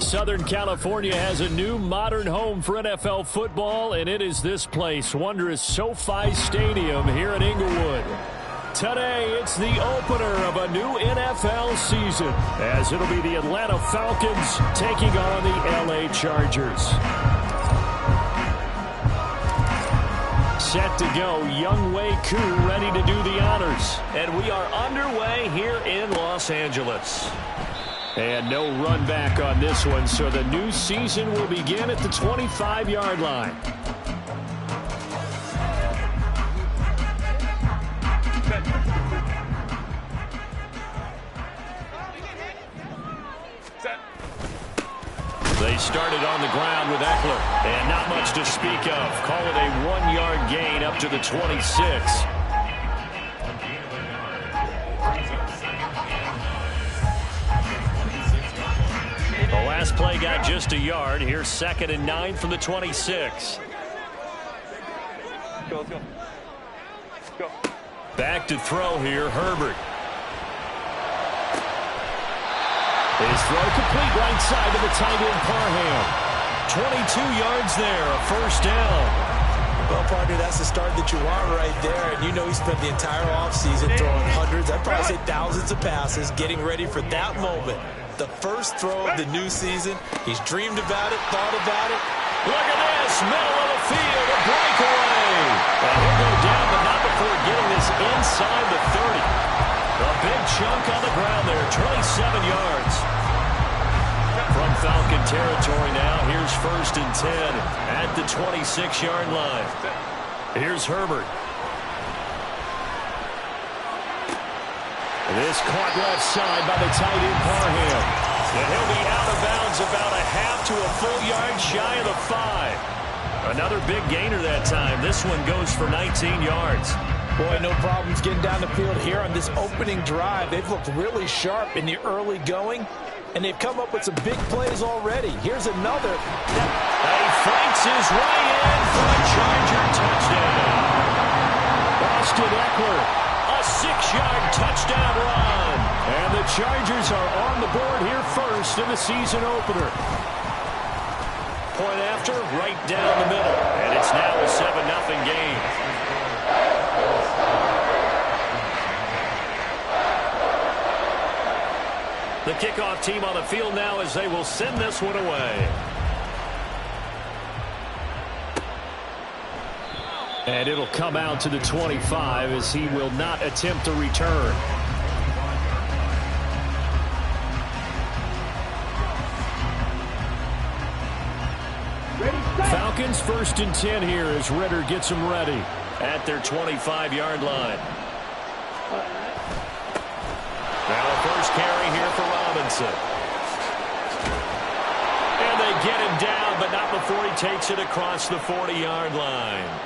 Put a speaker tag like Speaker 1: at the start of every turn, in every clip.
Speaker 1: Southern California has a new modern home for NFL football, and it is this place, wondrous SoFi Stadium here in Inglewood. Today, it's the opener of a new NFL season, as it'll be the Atlanta Falcons taking on the LA Chargers. Set to go, Younghoe Koo ready to do the honors. And we are underway here in Los Angeles. And no run back on this one, so the new season will begin at the 25-yard line. They started on the ground with Eckler, and not much to speak of. Call it a 1-yard gain up to the 26. The last play got just a yard. Here's 2nd and 9 from the 26.
Speaker 2: Go.
Speaker 1: Back to throw here, Herbert. His throw complete right side to the tight end, Parham. 22 yards there, a first down.
Speaker 3: Well, partner, that's the start that you want right there. And you know he spent the entire offseason throwing hundreds, I'd probably say thousands of passes, getting ready for that moment. The first throw of the new season. He's dreamed about it, thought about it.
Speaker 1: Look at this, middle of the field, a breakaway. And he'll go down, but not before getting this inside the 30. A big chunk on the ground there, 27 yards. From Falcon territory now, here's 1st and 10 at the 26-yard line. Here's Herbert. This caught left side by the tight end, Parham. And he'll be out of bounds about a half to a full yard shy of the 5. Another big gainer that time. This one goes for 19 yards.
Speaker 3: Boy, no problems getting down the field here on this opening drive. They've looked really sharp in the early going, and they've come up with some big plays already. Here's another.
Speaker 1: He fakes his way in for a Charger touchdown. Austin Eckler, a 6-yard touchdown run. And the Chargers are on the board here first in the season opener. Point after, right down the middle. And it's now a 7-0 game. The kickoff team on the field now as they will send this one away. And it'll come out to the 25 as he will not attempt a return. Falcons 1st and 10 here as Ritter gets them ready at their 25-yard line. Now a first carry here for Robinson. And they get him down, but not before he takes it across the 40-yard line.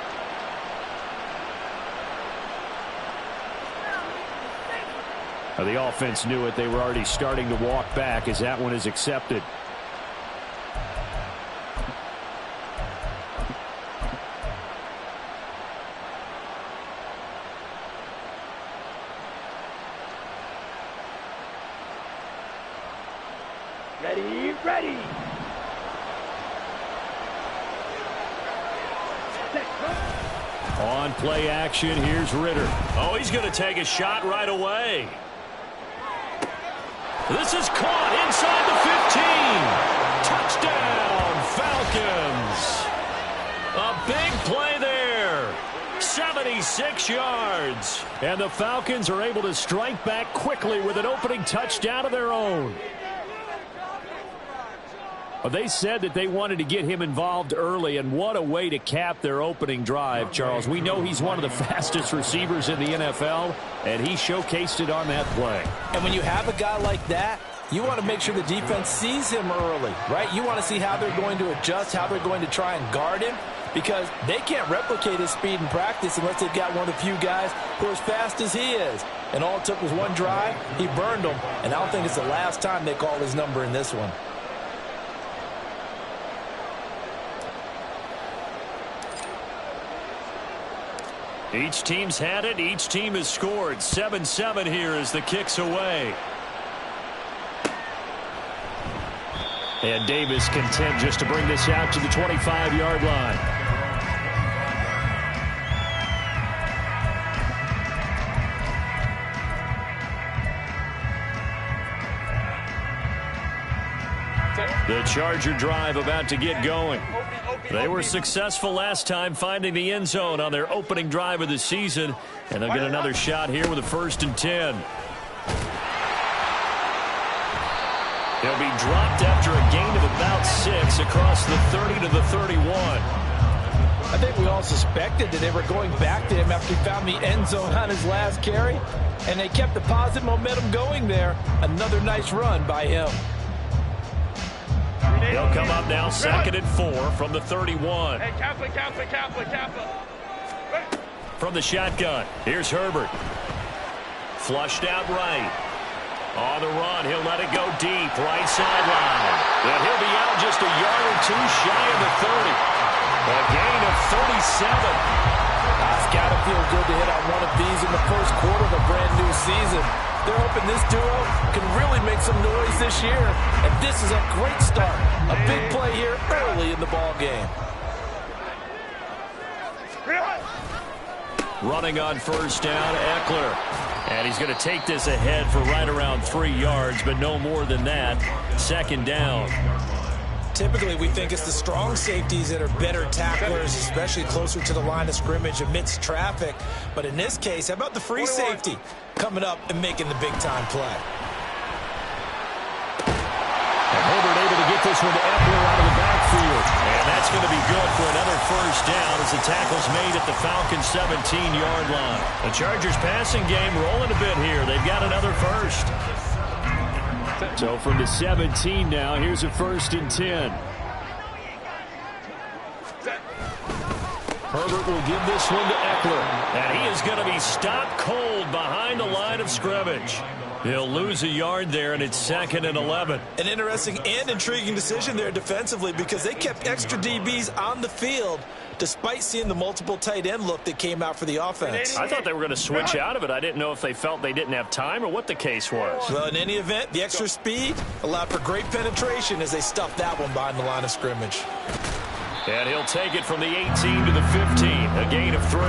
Speaker 1: The offense knew it. They were already starting to walk back as that one is accepted.
Speaker 2: Ready.
Speaker 1: On play action, here's Ritter. Oh, he's going to take a shot right away. This is caught inside the 15. Touchdown, Falcons. A big play there. 76 yards. And the Falcons are able to strike back quickly with an opening touchdown of their own. Well, they said that they wanted to get him involved early, and what a way to cap their opening drive, Charles. We know he's one of the fastest receivers in the NFL, and he showcased it on that play.
Speaker 3: And when you have a guy like that, you want to make sure the defense sees him early, right? You want to see how they're going to adjust, how they're going to try and guard him, because they can't replicate his speed in practice unless they've got one of the few guys who are as fast as he is. And all it took was one drive. He burned them, and I don't think it's the last time they call his number in this one.
Speaker 1: Each team's had it. Each team has scored. 7-7 here as the kick's away. And Davis content just to bring this out to the 25-yard line. The Charger drive about to get going. They were successful last time finding the end zone on their opening drive of the season, and they'll get another shot here with a 1st and 10. He'll be dropped after a gain of about 6 across the 30 to the 31.
Speaker 3: I think we all suspected that they were going back to him after he found the end zone on his last carry, and they kept the positive momentum going there. Another nice run by him.
Speaker 1: He'll come up now 2nd and 4 from the 31.
Speaker 2: Hey, Kaplan.
Speaker 1: From the shotgun, here's Herbert. Flushed out right. On the run, he'll let it go deep, right sideline. And he'll be out just a yard or 2 shy of the 30. A gain of 37.
Speaker 3: It's got to feel good to hit on one of these in the first quarter of a brand new season. They're hoping this duo can really make some noise this year. And this is a great start. A big play here early in the ball game.
Speaker 1: Running on 1st down, Eckler. And he's going to take this ahead for right around 3 yards, but no more than that. 2nd down.
Speaker 3: Typically, we think it's the strong safeties that are better tacklers, especially closer to the line of scrimmage amidst traffic. But in this case, how about the free safety coming up and making the big-time play?
Speaker 1: And Herbert able to get this one to Eckler out of the backfield. And that's going to be good for another 1st down as the tackle's made at the Falcons' 17-yard line. The Chargers' passing game rolling a bit here. They've got another 1st. So from the 17 now, here's a 1st and 10. Herbert will give this one to Eckler. And he is going to be stopped cold behind the line of scrimmage. He'll lose a yard there, and it's 2nd and 11.
Speaker 3: An interesting and intriguing decision there defensively because they kept extra DBs on the field despite seeing the multiple tight end look that came out for the offense.
Speaker 1: I thought they were going to switch out of it. I didn't know if they felt they didn't have time or what the case was.
Speaker 3: Well, in any event, the extra speed allowed for great penetration as they stuffed that one behind the line of scrimmage.
Speaker 1: And he'll take it from the 18 to the 15, a gain of 3.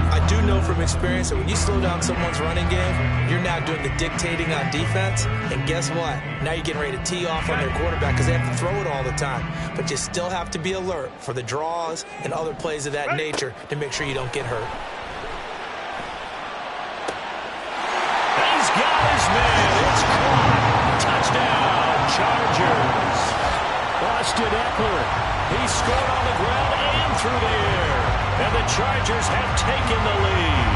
Speaker 3: I do know from experience that when you slow down someone's running game, you're now doing the dictating on defense. And guess what? Now you're getting ready to tee off on their quarterback because they have to throw it all the time. But you still have to be alert for the draws and other plays of that nature to make sure you don't get hurt.
Speaker 1: He's got his man. It's caught. Touchdown, Chargers. Austin Eckler. He scored on the ground and through the air. And the Chargers have taken the lead.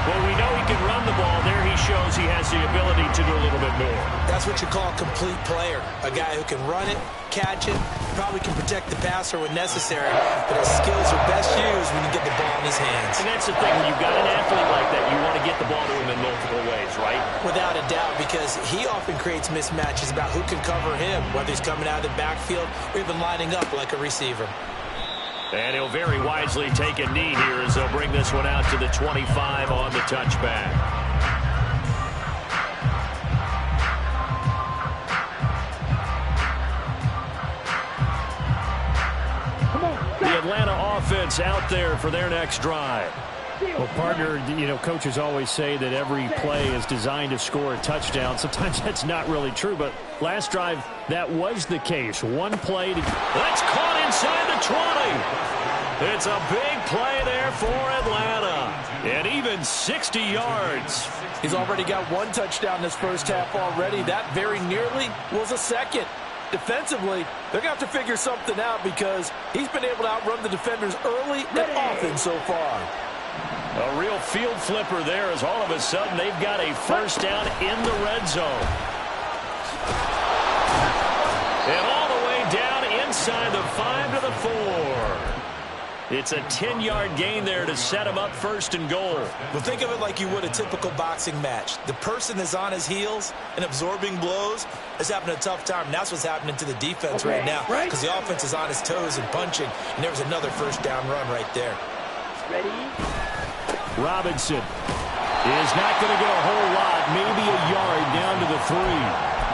Speaker 1: Well, we know he can run the ball. There he shows he has the ability to do a little bit more.
Speaker 3: That's what you call a complete player. A guy who can run it, catch it, probably can protect the passer when necessary, but his skills are best used when you get the ball in his hands.
Speaker 1: And that's the thing. When you've got an athlete like that, you want to get the ball to him in multiple ways, right?
Speaker 3: Without a doubt, because he often creates mismatches about who can cover him, whether he's coming out of the backfield or even lining up like a receiver.
Speaker 1: And he'll very wisely take a knee here as they'll bring this one out to the 25 on the touchback. The Atlanta offense out there for their next drive. Well, partner, you know, coaches always say that every play is designed to score a touchdown. Sometimes that's not really true, but last drive, that was the case. One play. That's caught inside the 20. It's a big play there for Atlanta. And even 60 yards.
Speaker 3: He's already got one touchdown this first half already. That very nearly was a second. Defensively, they're going to have to figure something out because he's been able to outrun the defenders early and often so far.
Speaker 1: A real field flipper there as all of a sudden they've got a first down in the red zone. And all the way down inside the 5 to the 4. It's a 10-yard gain there to set him up 1st and goal.
Speaker 3: Well, think of it like you would a typical boxing match. The person is on his heels and absorbing blows is having a tough time. And that's what's happening to the defense right now because the offense is on his toes and punching. And there was another first down run right there.
Speaker 2: Ready?
Speaker 1: Robinson is not going to get a whole lot, maybe a yard down to the 3.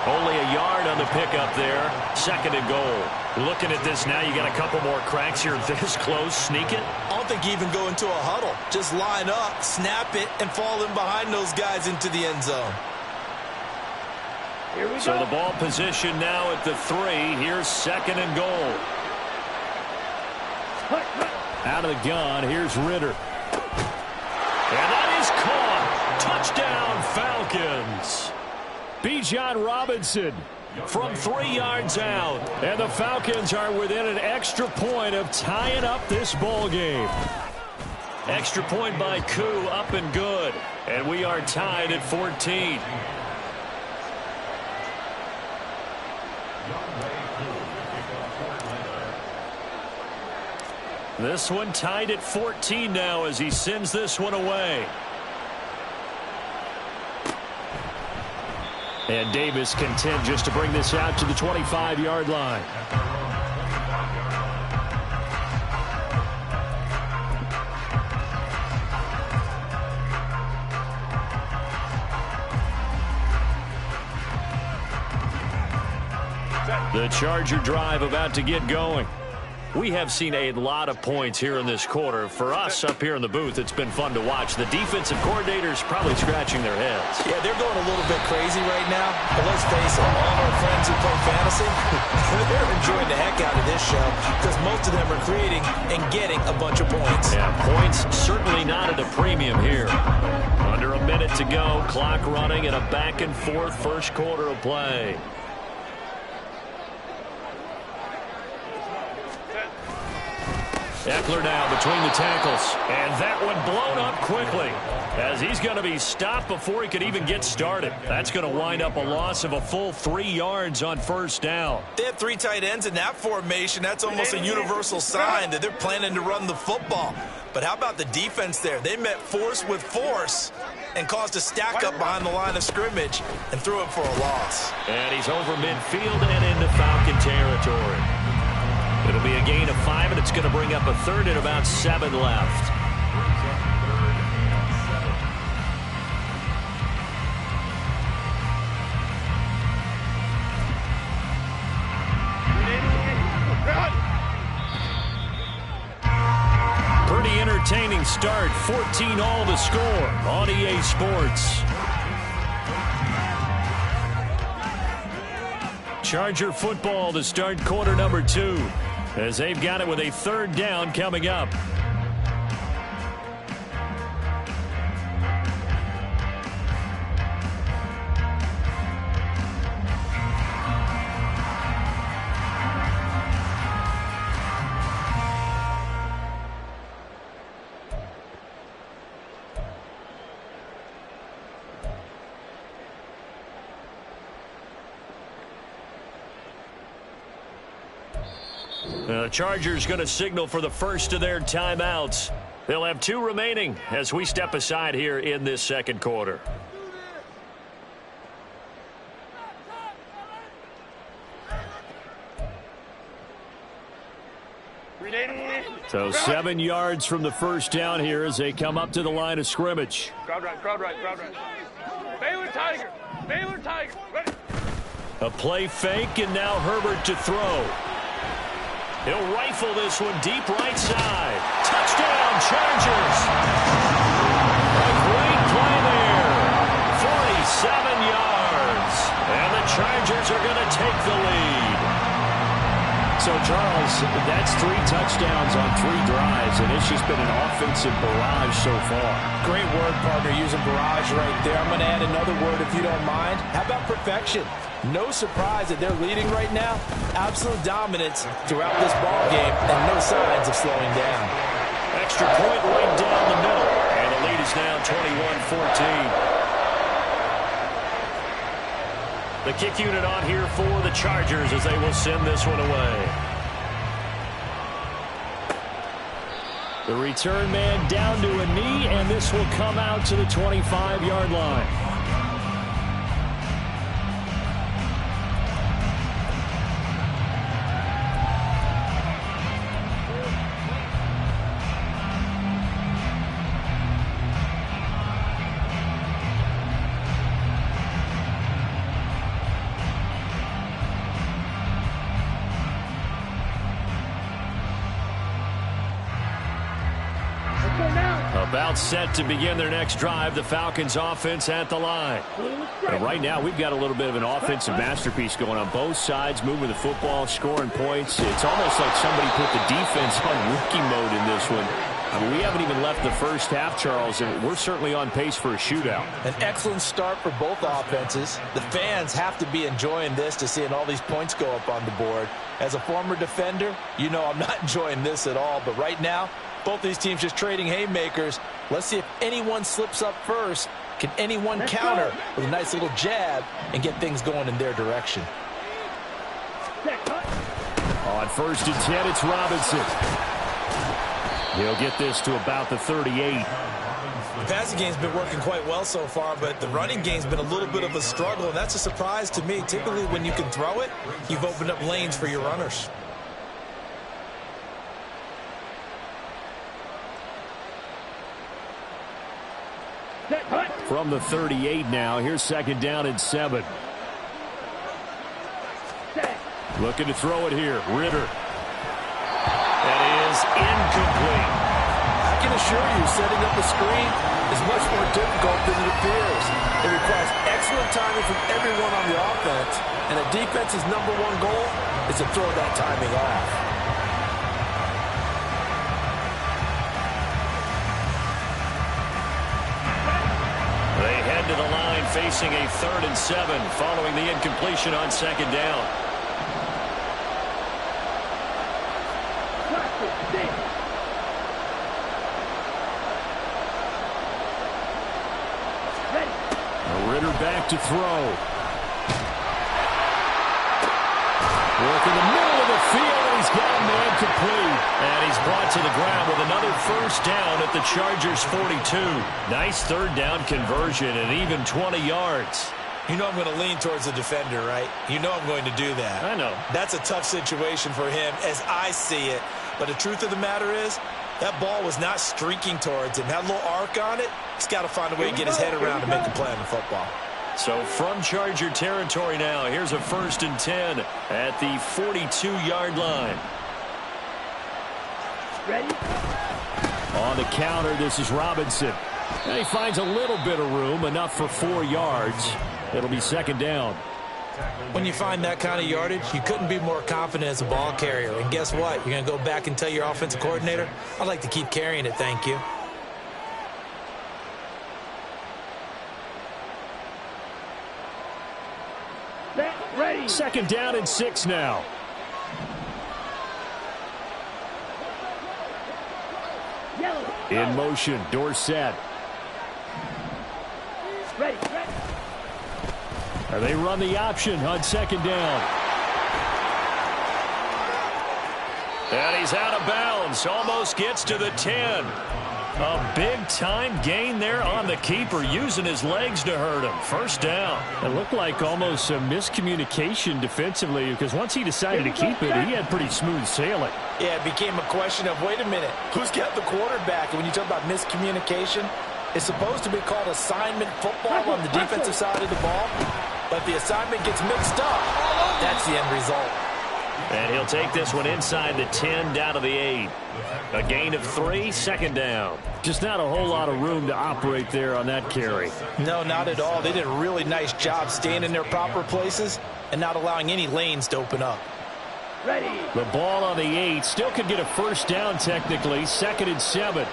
Speaker 1: Only a yard on the pickup there. 2nd and goal. Looking at this now, you got a couple more cracks here this close. Sneak it?
Speaker 3: I don't think you even go into a huddle. Just line up, snap it, and fall in behind those guys into the end zone.
Speaker 2: Here we
Speaker 1: So
Speaker 2: go.
Speaker 1: the ball position now at the 3. Here's 2nd and goal. Out of the gun, here's Ritter. And that is caught. Touchdown, Falcons. Bijan Robinson from 3 yards out. And the Falcons are within an extra point of tying up this ball game. Extra point by Koo, up and good. And we are tied at 14. This one tied at 14 now as he sends this one away. And Davis content just to bring this out to the 25-yard line. The Charger drive about to get going. We have seen a lot of points here in this quarter. For us up here in the booth, it's been fun to watch. The defensive coordinators probably scratching their heads.
Speaker 3: Yeah, they're going a little bit crazy right now. But let's face it, all of our friends who play fantasy, they're enjoying the heck out of this show because most of them are creating and getting a bunch of points.
Speaker 1: Yeah, points certainly not at a premium here. Under a minute to go, clock running, and a back-and-forth first quarter of play. Eckler now between the tackles. And that one blown up quickly as he's going to be stopped before he could even get started. That's going to wind up a loss of a full 3 yards on first down.
Speaker 3: They have 3 tight ends in that formation. That's almost a universal sign that they're planning to run the football. But how about the defense there? They met force with force and caused a stack up behind the line of scrimmage and threw it for a loss.
Speaker 1: And he's over midfield and into Falcon territory. It'll be a gain of 5, and it's going to bring up a 3rd and about 7 left. Pretty entertaining start. 14-all to score on EA Sports. Charger football to start quarter number 2. As they've got it with a 3rd down coming up. The Chargers going to signal for the first of their timeouts. They'll have 2 remaining as we step aside here in this second quarter. So 7 yards from the first down here as they come up to the line of scrimmage.
Speaker 2: Crowd right, crowd right, crowd right. Baylor Tiger, Baylor Tiger, ready.
Speaker 1: A play fake, and now Herbert to throw. He'll rifle this one deep right side. Touchdown, Chargers. A great play there. 47 yards. And the Chargers are going to take the lead. So, Charles, that's 3 touchdowns on 3 drives, and it's just been an offensive barrage so far.
Speaker 3: Great word, partner, using barrage right there. I'm going to add another word if you don't mind. How about perfection? No surprise that they're leading right now. Absolute dominance throughout this ball game and no signs of slowing down.
Speaker 1: Extra point right down the middle. And the lead is now 21-14. The kick unit on here for the Chargers as they will send this one away. The return man down to a knee, and this will come out to the 25-yard line. About set to begin their next drive, the Falcons offense at the line. And right now, we've got a little bit of an offensive masterpiece going on both sides, moving the football, scoring points. It's almost like somebody put the defense on rookie mode in this one. I mean, we haven't even left the first half, Charles, and we're certainly on pace for a shootout.
Speaker 3: An excellent start for both offenses. The fans have to be enjoying this to seeing all these points go up on the board. As a former defender, you know I'm not enjoying this at all. But right now, both these teams just trading haymakers. Let's see if anyone slips up first. Can anyone counter with a nice little jab and get things going in their direction?
Speaker 1: On 1st and 10, it's Robinson. He'll get this to about the 38.
Speaker 3: The passing game's been working quite well so far, but the running game's been a little bit of a struggle, and that's a surprise to me. Typically, when you can throw it, you've opened up lanes for your runners.
Speaker 1: From the 38 now, here's 2nd down and 7. Looking to throw it here, Ritter. That is incomplete.
Speaker 3: I can assure you, setting up a screen is much more difficult than it appears. It requires excellent timing from everyone on the offense, and a defense's #1 goal is to throw that timing off.
Speaker 1: They head to the line facing a 3rd and 7 following the incompletion on 2nd down. Ritter back to throw. Work in the middle of the field, and he's got a man complete. And he's brought to the ground with another 1st down at the Chargers' 42. Nice 3rd down conversion and even 20 yards.
Speaker 3: You know I'm going to lean towards the defender, right? You know I'm going to do that.
Speaker 1: I know.
Speaker 3: That's a tough situation for him as I see it. But the truth of the matter is, that ball was not streaking towards him. Had a little arc on it. He's got to find a way to get his head around to make a play on the football.
Speaker 1: So from Charger territory now, here's a 1st and 10 at the 42-yard line.
Speaker 2: Ready?
Speaker 1: On the counter, this is Robinson. And he finds a little bit of room, enough for 4 yards. It'll be 2nd down.
Speaker 3: When you find that kind of yardage, you couldn't be more confident as a ball carrier. And guess what? You're going to go back and tell your offensive coordinator, I'd like to keep carrying it, thank you.
Speaker 2: Ready.
Speaker 1: 2nd down and 6 now.
Speaker 2: Yellow.
Speaker 1: In motion, Dorsett.
Speaker 2: Ready.
Speaker 1: They run the option on 2nd down. And he's out of bounds. Almost gets to the 10. A big-time gain there on the keeper, using his legs to hurt him. 1st down. It looked like almost a miscommunication defensively, because once he decided to keep it, he had pretty smooth sailing.
Speaker 3: Yeah, it became a question of, wait a minute, who's got the quarterback? And when you talk about miscommunication, it's supposed to be called assignment football on the defensive side of the ball. But if the assignment gets mixed up, that's the end result.
Speaker 1: And he'll take this one inside the 10, down to the 8. A gain of 3, 2nd down. Just not a whole lot of room to operate there on that carry.
Speaker 3: No, not at all. They did a really nice job staying in their proper places and not allowing any lanes to open up.
Speaker 2: Ready.
Speaker 1: The ball on the 8. Still could get a 1st down technically. 2nd and 7.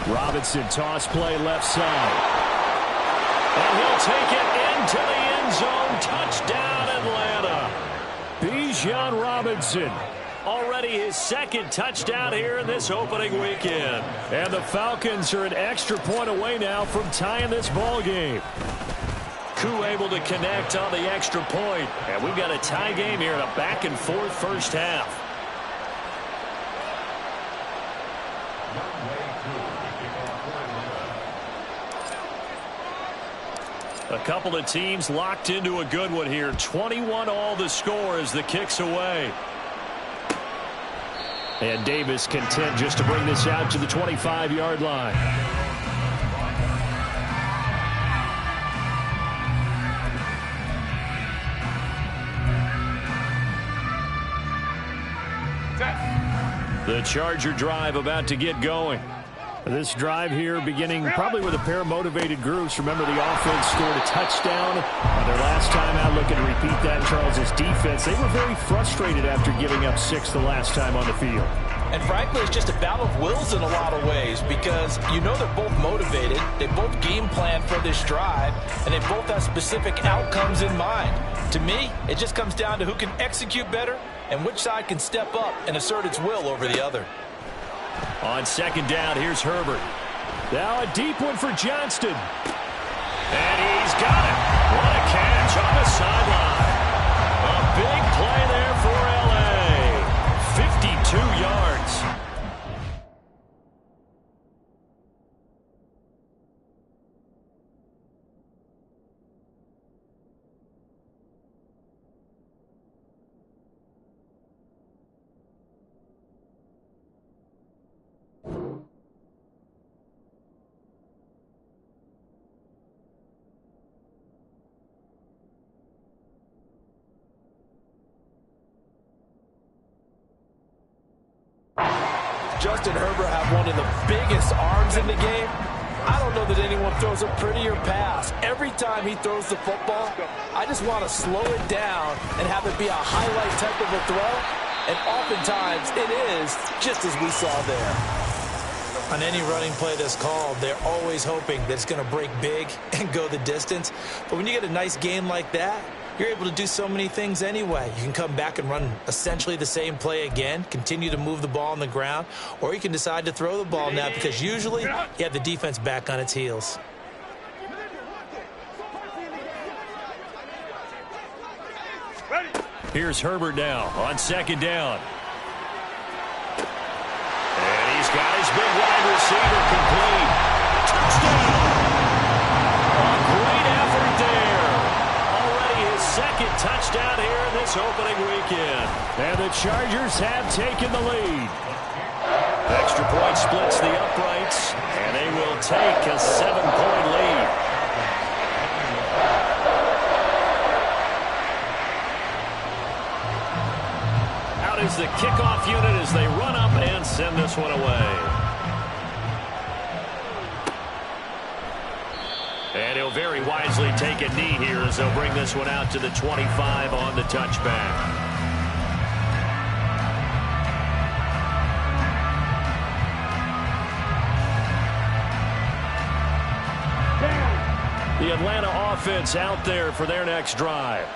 Speaker 1: Robinson toss play left side. And he'll take it into the end zone. Touchdown, Atlanta. Bijan Robinson. Already his 2nd touchdown here in this opening weekend. And the Falcons are an extra point away now from tying this ball game. Koo able to connect on the extra point. And we've got a tie game here in a back-and-forth 1st half. A couple of teams locked into a good one here. 21 all the score as the kick's away. And Davis content just to bring this out to the 25-yard line. The Charger drive about to get going. This drive here beginning probably with a pair of motivated groups. Remember, the offense scored a touchdown on their last time out. Looking to repeat that. Charles's defense, they were very frustrated after giving up 6 the last time on the field.
Speaker 3: And frankly, it's just a battle of wills in a lot of ways because you know they're both motivated. They both game plan for this drive, and they both have specific outcomes in mind. To me, it just comes down to who can execute better and which side can step up and assert its will over the other.
Speaker 1: On second down, here's Herbert. Now a deep one for Johnston. And he's got it. What a catch on the sideline. A big play there for L.A. 52 yards.
Speaker 3: Justin Herbert have one of the biggest arms in the game. I don't know that anyone throws a prettier pass. Every time he throws the football, I just want to slow it down and have it be a highlight type of a throw. And oftentimes it is, just as we saw there. On any running play that's called, they're always hoping that it's going to break big and go the distance. But when you get a nice game like that, you're able to do so many things anyway. You can come back and run essentially the same play again, continue to move the ball on the ground, or you can decide to throw the ball now because usually you have the defense back on its heels.
Speaker 1: Here's Herbert now on second down. And he's got his big wide receiver complete. Touchdown! A great effort there. Already his second touchdown here in this opening weekend. And the Chargers have taken the lead. Extra point splits the uprights, and they will take a 7-point lead. Is the kickoff unit as they run up and send this one away. And he'll very wisely take a knee here as they'll bring this one out to the 25 on the touchback. The Atlanta offense out there for their next drive.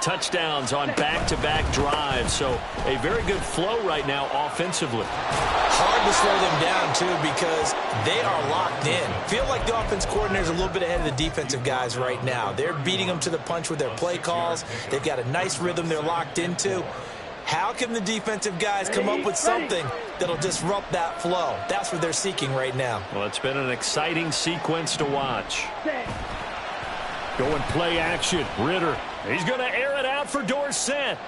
Speaker 1: Touchdowns on back-to-back drives, so a very good flow right now offensively.
Speaker 3: Hard to slow them down, too, because they are locked in. Feel like the offense coordinator is a little bit ahead of the defensive guys right now. They're beating them to the punch with their play calls. They've got a nice rhythm they're locked into. How can the defensive guys come up with something that'll disrupt that flow? That's what they're seeking right now.
Speaker 1: Well, it's been an exciting sequence to watch. Going play action. Ritter. He's going to air it out for Dorsett.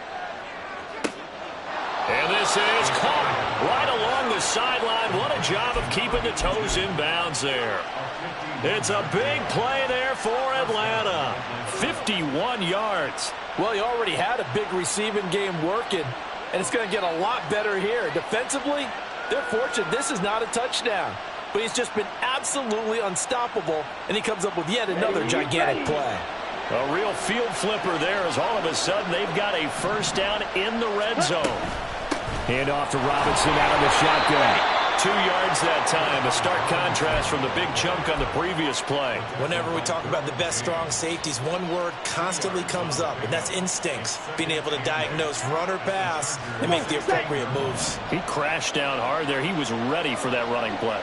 Speaker 1: And this is caught right along the sideline. What a job of keeping the toes in bounds there. It's a big play there for Atlanta. 51 yards.
Speaker 3: Well, he already had a big receiving game working, and it's going to get a lot better here. Defensively, they're fortunate this is not a touchdown. But he's just been absolutely unstoppable, and he comes up with yet another gigantic play.
Speaker 1: A real field flipper there as all of a sudden they've got a first down in the red zone. Hand off to Robinson out of the shotgun. 2 yards that time. A stark contrast from the big chunk on the previous play.
Speaker 3: Whenever we talk about the best strong safeties, one word constantly comes up, and that's instincts. Being able to diagnose run or pass and make the appropriate moves.
Speaker 1: He crashed down hard there. He was ready for that running play.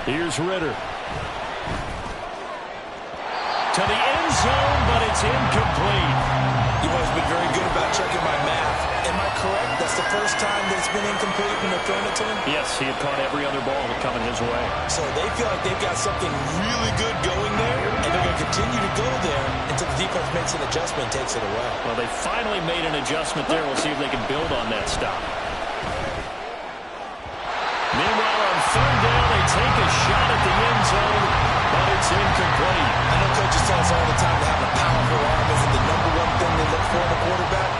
Speaker 1: Here's Ritter. To the end zone, but it's incomplete.
Speaker 3: You've always been very good about checking my math. Am I correct? That's the first time that it's been incomplete when they're throwing it to him?
Speaker 1: Yes, he had caught every other ball coming his way.
Speaker 3: So they feel like they've got something really good going there, and they're going to continue to go there until the defense makes an adjustment and takes it away.
Speaker 1: Well, they finally made an adjustment there. We'll see if they can build on that stop. Meanwhile, on third down, they take a shot at the end zone, but it's incomplete.
Speaker 3: I know coaches tell us all the time to have a powerful arm isn't the #1 thing they look for in a quarterback.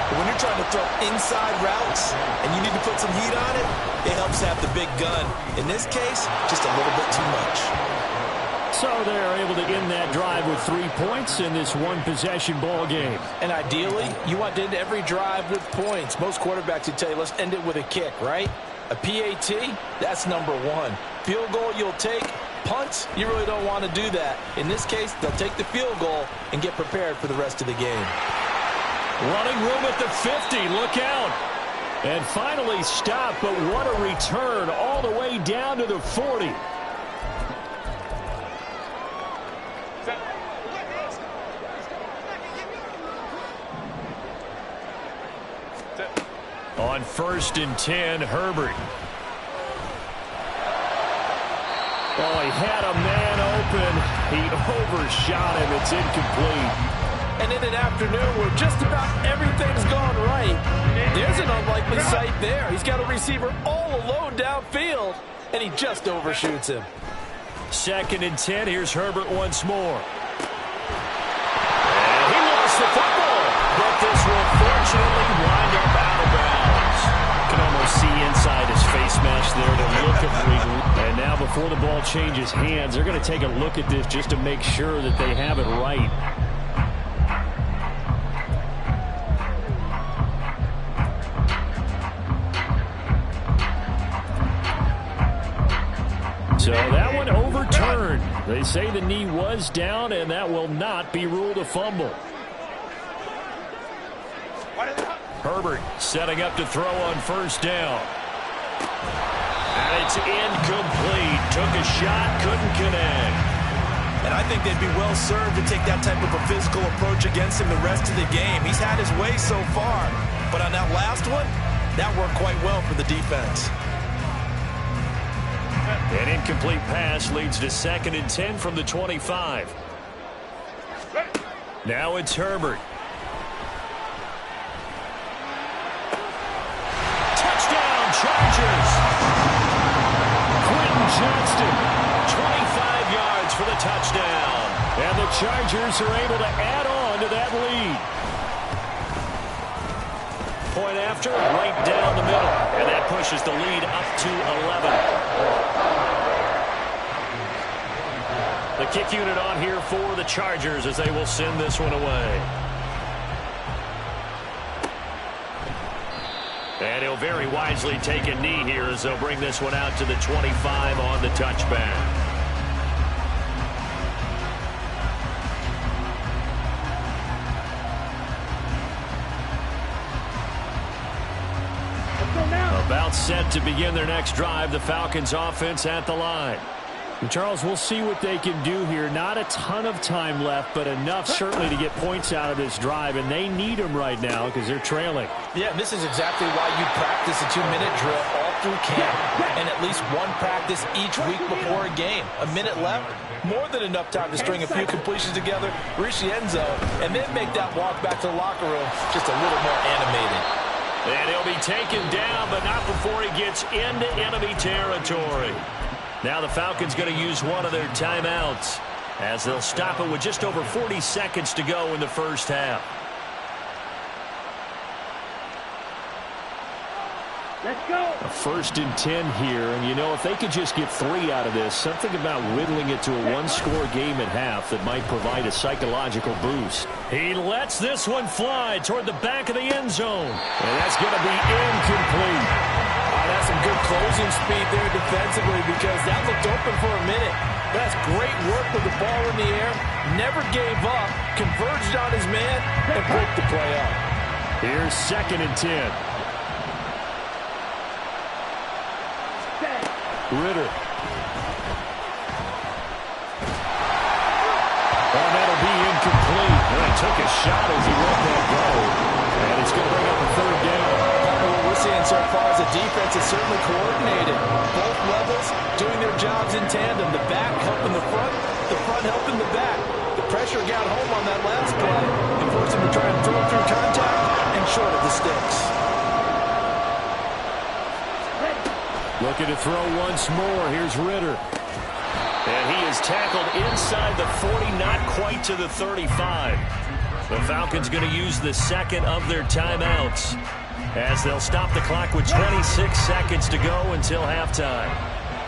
Speaker 3: But when you're trying to throw inside routes and you need to put some heat on it, it helps have the big gun. In this case, just a little bit too much.
Speaker 1: So they're able to end that drive with 3 points in this one-possession ball game.
Speaker 3: And ideally, you want to end every drive with points. Most quarterbacks would tell you, let's end it with a kick, right? A PAT, that's number one. Field goal you'll take. Punts, you really don't want to do that. In this case, they'll take the field goal and get prepared for the rest of the game.
Speaker 1: Running room at the 50. Look out. And finally stopped, but what a return all the way down to the 40. On 1st and 10, Herbert. Oh, he had a man open. He overshot him. It's incomplete.
Speaker 3: And in an afternoon where just about everything's gone right, there's an unlikely sight there. He's got a receiver all alone downfield, and he just overshoots him.
Speaker 1: 2nd and 10. Here's Herbert once more. And he lost the football, but this will fortunately wind up out of bounds. You can almost see inside his face mask there, the look of legal. And now before the ball changes hands, they're going to take a look at this just to make sure that they have it right. So that one overturned. They say the knee was down, and that will not be ruled a fumble. Herbert setting up to throw on 1st down. And it's incomplete. Took a shot, couldn't connect.
Speaker 3: And I think they'd be well served to take that type of a physical approach against him the rest of the game. He's had his way so far. But on that last one, that worked quite well for the defense.
Speaker 1: An incomplete pass leads to 2nd and 10 from the 25. Now it's Herbert. Touchdown, Chargers! Quentin Johnston, 25 yards for the touchdown. And the Chargers are able to add on to that lead. Point after, right down the middle. And that pushes the lead up to 11. The kick unit on here for the Chargers as they will send this one away. And he'll very wisely take a knee here as they'll bring this one out to the 25 on the touchback. About set to begin their next drive, the Falcons offense at the line. And Charles, we'll see what they can do here. Not a ton of time left, but enough certainly to get points out of this drive, and they need them right now because they're trailing.
Speaker 3: Yeah, and this is exactly why you practice a 2-minute drill all through camp and at least one practice each week before a game. A minute left, more than enough time to string a few completions together, reach the end zone, and then make that walk back to the locker room just a little more animated.
Speaker 1: And he'll be taken down, but not before he gets into enemy territory. Now the Falcons going to use one of their timeouts as they'll stop it with just over 40 seconds to go in the first half.
Speaker 2: Let's go.
Speaker 1: A 1st and 10 here, and you know, if they could just get 3 out of this, something about whittling it to a one-score game at half that might provide a psychological boost. He lets this one fly toward the back of the end zone, and that's going to be incomplete.
Speaker 3: That's some good closing speed there defensively because that looked open for a minute. That's great work with the ball in the air. Never gave up, converged on his man, and broke the play up.
Speaker 1: Here's 2nd and 10. Ritter. And that'll be incomplete. And he took a shot as he let that go. And it's going to bring up a 3rd down.
Speaker 3: What we're seeing so far is the defense is certainly coordinated. Both levels doing their jobs in tandem. The back helping the front helping the back. The pressure got home on that last play and forced him to try and throw through contact and short of the sticks.
Speaker 1: Looking to throw once more. Here's Ritter. And he is tackled inside the 40, not quite to the 35. The Falcons going to use the 2nd of their timeouts. as they'll stop the clock with 26 seconds to go until halftime.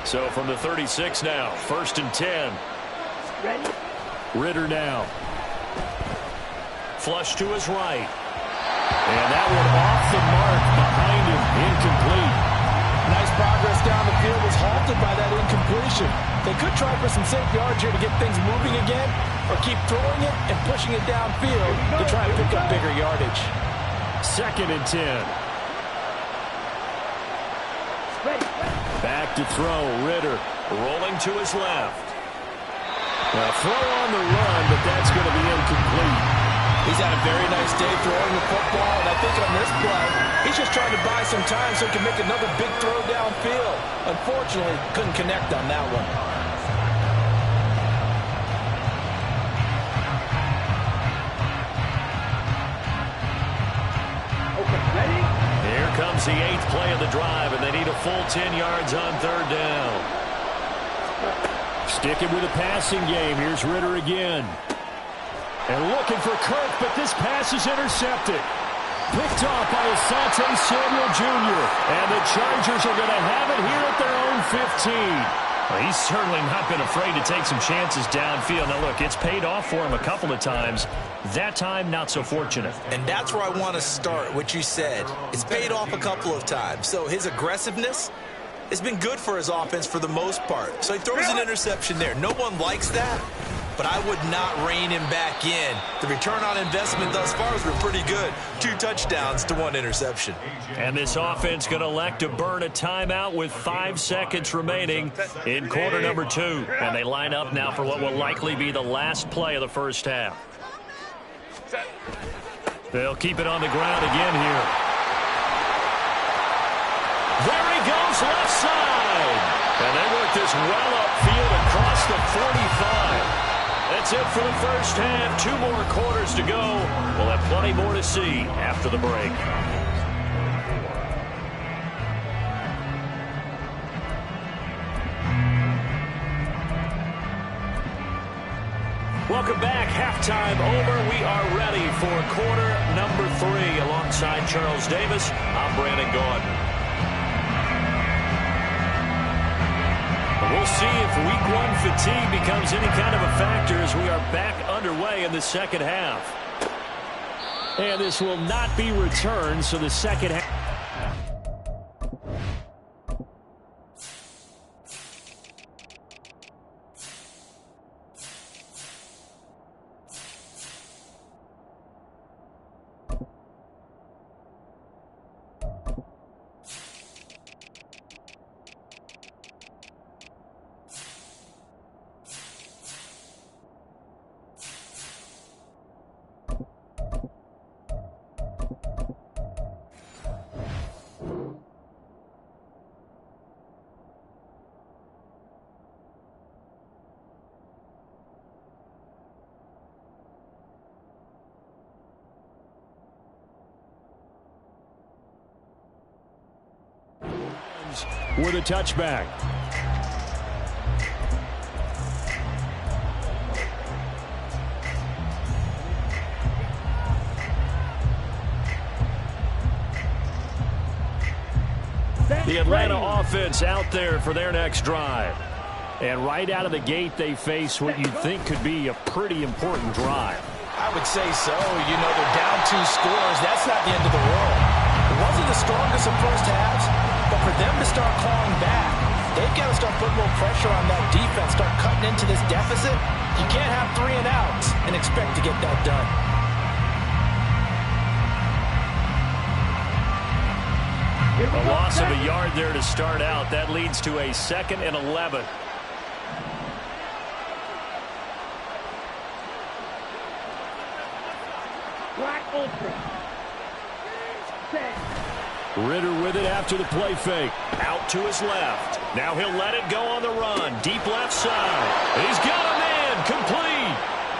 Speaker 1: So from the 36 now, 1st and 10.
Speaker 2: Ready?
Speaker 1: Ritter now. Flush to his right. And that one off the mark behind him. Incomplete.
Speaker 3: Nice progress down the field was halted by that incompletion. They could try for some safe yards here to get things moving again, or keep throwing it and pushing it downfield to try and pick up bigger yardage.
Speaker 1: 2nd and 10. Back to throw. Ritter rolling to his left. A throw on the run, but that's going to be incomplete.
Speaker 3: He's had a very nice day throwing the football, and I think on this play, he's just trying to buy some time so he can make another big throw downfield. Unfortunately, couldn't connect on that one.
Speaker 2: Okay, ready?
Speaker 1: Here comes the 8th play of the drive, and they need a full 10 yards on 3rd down. Sticking with the passing game. Here's Ritter again. And looking for Kirk, but this pass is intercepted. Picked off by Asante Samuel Jr. And the Chargers are going to have it here at their own 15. Well, he's certainly not been afraid to take some chances downfield. Now, look, it's paid off for him a couple of times. That time, not so fortunate.
Speaker 3: And that's where I want to start, what you said. It's paid off a couple of times. So his aggressiveness has been good for his offense for the most part. So he throws an interception there. No one likes that, but I would not rein him back in. The return on investment thus far has been pretty good. 2 touchdowns to 1 interception.
Speaker 1: And this offense going to elect to burn a timeout with 5 seconds remaining in quarter number 2. And they line up now for what will likely be the last play of the first half. They'll keep it on the ground again here. There he goes, left side. And they work this well upfield across the 45. That's it for the first half. 2 more quarters to go. We'll have plenty more to see after the break. Welcome back. Halftime over. We are ready for quarter number 3. Alongside Charles Davis, I'm Brandon Gaudin. We'll see if week 1 fatigue becomes any kind of a factor as we are back underway in the second half. And this will not be returned, so the second half. With a touchback. The Atlanta offense out there for their next drive. And right out of the gate, they face what you'd think could be a pretty important drive.
Speaker 3: I would say so. You know, they're down 2 scores. That's not the end of the world. It wasn't the strongest of first halves, but for them to start clawing back, they've got to start putting a little pressure on that defense, start cutting into this deficit. You can't have 3 and outs and expect to get that done.
Speaker 1: A loss of a yard there to start out. That leads to a 2nd and 11.
Speaker 2: Black ultra. Set.
Speaker 1: Ritter with it after the play fake. Out to his left. Now he'll let it go on the run. Deep left side. He's got a man. Complete.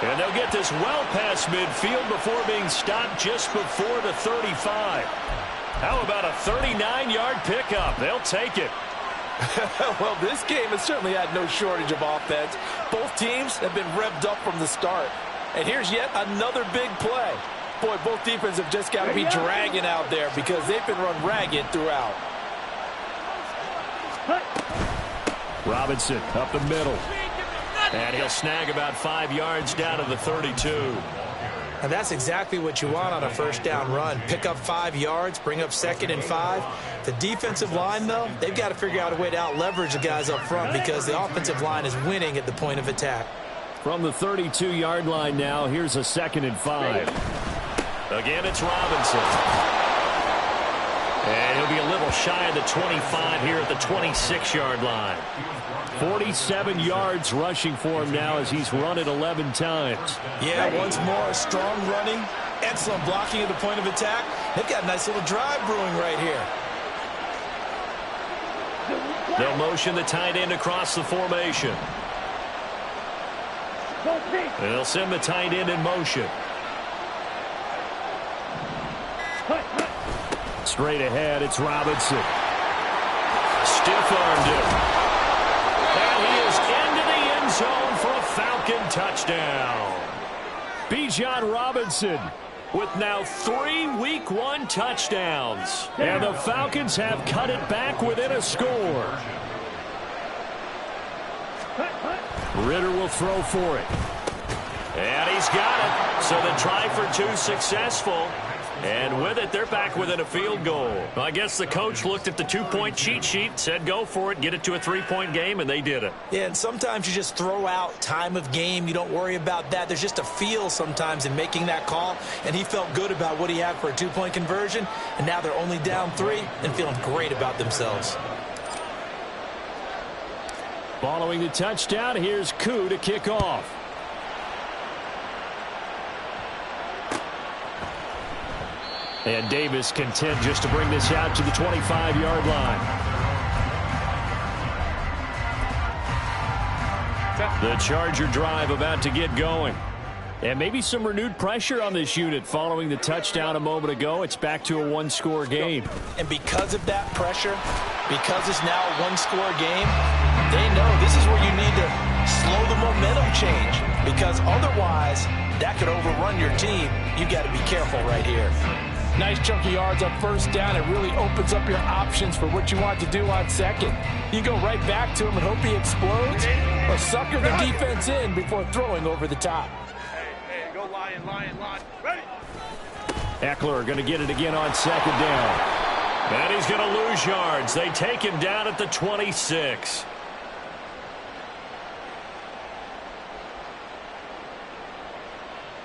Speaker 1: And they'll get this well past midfield before being stopped just before the 35. How about a 39-yard pickup? They'll take it.
Speaker 3: Well, this game has certainly had no shortage of offense. Both teams have been revved up from the start. And here's yet another big play. Boy, both defenses have just got to be dragging out there because they've been run ragged throughout.
Speaker 1: Robinson up the middle. And he'll snag about 5 yards down to the 32.
Speaker 3: And that's exactly what you want on a first down run. Pick up 5 yards, bring up 2nd and 5. The defensive line, though, they've got to figure out a way to out-leverage the guys up front because the offensive line is winning at the point of attack.
Speaker 1: From the 32-yard line now, here's a 2nd and 5. Again, it's Robinson. And he'll be a little shy of the 25 here at the 26-yard line. 47 yards rushing for him now as he's run it 11 times.
Speaker 3: Yeah, once more, strong running, excellent blocking at the point of attack. They've got a nice little drive brewing right here.
Speaker 1: They'll motion the tight end across the formation. They'll send the tight end in motion. Straight ahead, it's Robinson. Stiff-armed him. And he is into the end zone for a Falcon touchdown. Bijan Robinson with now 3 Week 1 touchdowns. And the Falcons have cut it back within a score. Ritter will throw for it. And he's got it. So the try for 2 successful. And with it, they're back within a field goal. Well, I guess the coach looked at the 2-point cheat sheet, said go for it, get it to a 3-point game, and they did it.
Speaker 3: Yeah, and sometimes you just throw out time of game. You don't worry about that. There's just a feel sometimes in making that call, and he felt good about what he had for a 2-point conversion, and now they're only down 3 and feeling great about themselves.
Speaker 1: Following the touchdown, here's Koo to kick off. And Davis content just to bring this out to the 25-yard line. The Charger drive about to get going. And maybe some renewed pressure on this unit following the touchdown a moment ago. It's back to a 1-score game.
Speaker 3: And because of that pressure, because it's now a 1-score game, they know this is where you need to slow the momentum change. Because otherwise, that could overrun your team. You got to be careful right here. Nice chunky yards on first down. It really opens up your options for what you want to do on second. You go right back to him and hope he explodes, or sucker the defense in before throwing over the top.
Speaker 2: Hey, go lion. Ready?
Speaker 1: Eckler going to get it again on 2nd down. And he's going to lose yards. They take him down at the 26.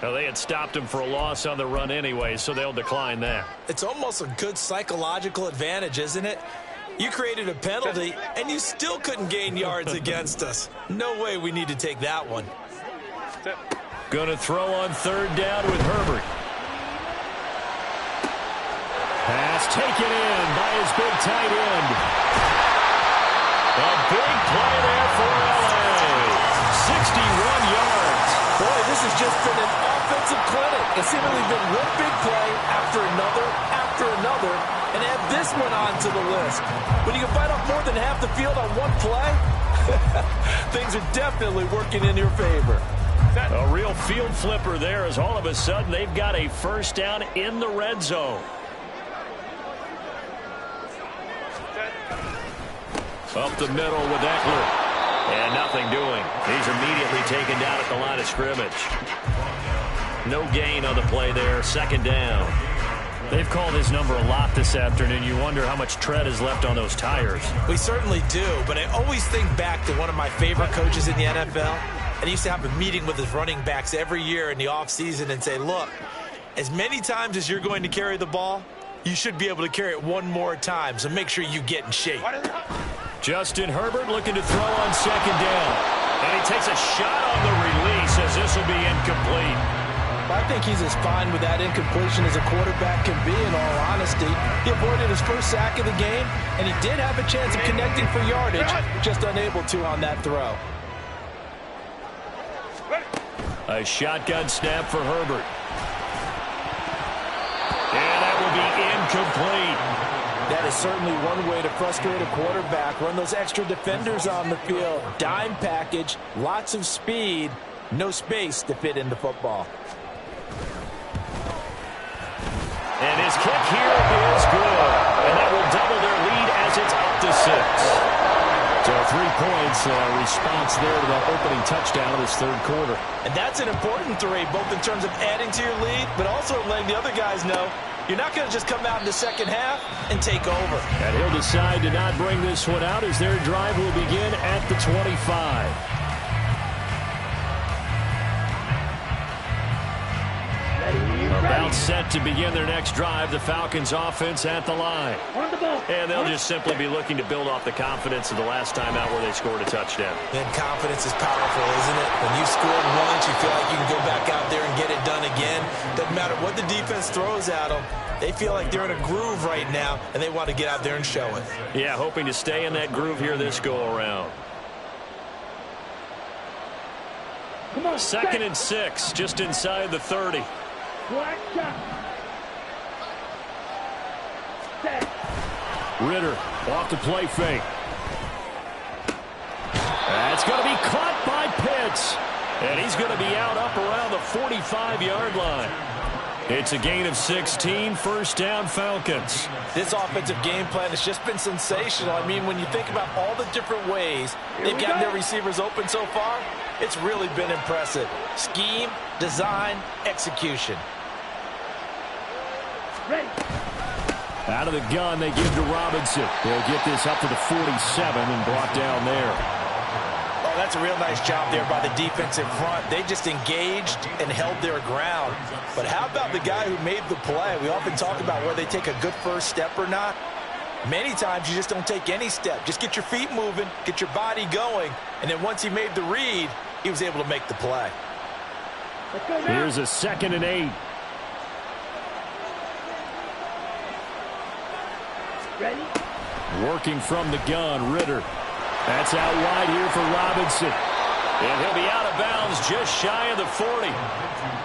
Speaker 1: Well, they had stopped him for a loss on the run anyway, so they'll decline that.
Speaker 3: It's almost a good psychological advantage, isn't it? You created a penalty, and you still couldn't gain yards against us. No way we need to take that one.
Speaker 1: Going to throw on 3rd down with Herbert. Pass taken in by his big tight end. A big play there for L.A. 61 yards.
Speaker 3: Boy, this has just been an offensive clinic. It's seemingly been one big play after another, and add this one onto the list. When you can bite off more than half the field on one play, things are definitely working in your favor.
Speaker 1: A real field flipper there as all of a sudden they've got a first down in the red zone. Up the middle with Eckler. And nothing doing. He's immediately taken down at the line of scrimmage. No gain on the play there. 2nd down. They've called his number a lot this afternoon. You wonder how much tread is left on those tires.
Speaker 3: We certainly do, but I always think back to one of my favorite coaches in the NFL. And he used to have a meeting with his running backs every year in the offseason and say, look, as many times as you're going to carry the ball, you should be able to carry it one more time, so make sure you get in shape.
Speaker 1: Justin Herbert looking to throw on 2nd down. And he takes a shot on the release as this will be incomplete.
Speaker 3: I think he's as fine with that incompletion as a quarterback can be, in all honesty. He avoided his first sack of the game, and he did have a chance of connecting for yardage, just unable to on that throw.
Speaker 1: A shotgun snap for Herbert. And that will be incomplete.
Speaker 3: That is certainly one way to frustrate a quarterback. Run those extra defenders on the field. Dime package, lots of speed, no space to fit into football.
Speaker 1: And his kick here is good. And that will double their lead as it's up to 6. So 3 points, response there to that opening touchdown of this third quarter.
Speaker 3: And that's an important 3, both in terms of adding to your lead, but also letting the other guys know you're not going to just come out in the second half and take over.
Speaker 1: And he'll decide to not bring this one out as their drive will begin at the 25. About set to begin their next drive, the Falcons offense at the line. And they'll just simply be looking to build off the confidence of the last time out where they scored a touchdown.
Speaker 3: And confidence is powerful, isn't it? When you scored once, you feel like you can go back out there and get it done again. Doesn't matter what the defense throws at them. They feel like they're in a groove right now, and they want to get out there and show it.
Speaker 1: Yeah, hoping to stay in that groove here this go-around. 2nd and 6, just inside the 30. Ritter off the play fake. That's going to be caught by Pitts. And he's going to be out up around the 45-yard line. It's a gain of 16, first down Falcons.
Speaker 3: This offensive game plan has just been sensational. I mean, when you think about all the different ways they've gotten their receivers open so far, it's really been impressive. Scheme, design, execution.
Speaker 1: Out of the gun, they give to Robinson. They'll get this up to the 47 and brought down there.
Speaker 3: Oh, that's a real nice job there by the defensive front. They just engaged and held their ground. But how about the guy who made the play? We often talk about whether they take a good first step or not. Many times you just don't take any step. Just get your feet moving, get your body going, and then once he made the read, he was able to make the play.
Speaker 1: Here's a 2nd and 8.
Speaker 2: Ready?
Speaker 1: Working from the gun, Ritter. That's out wide here for Robinson. And he'll be out of bounds just shy of the 40.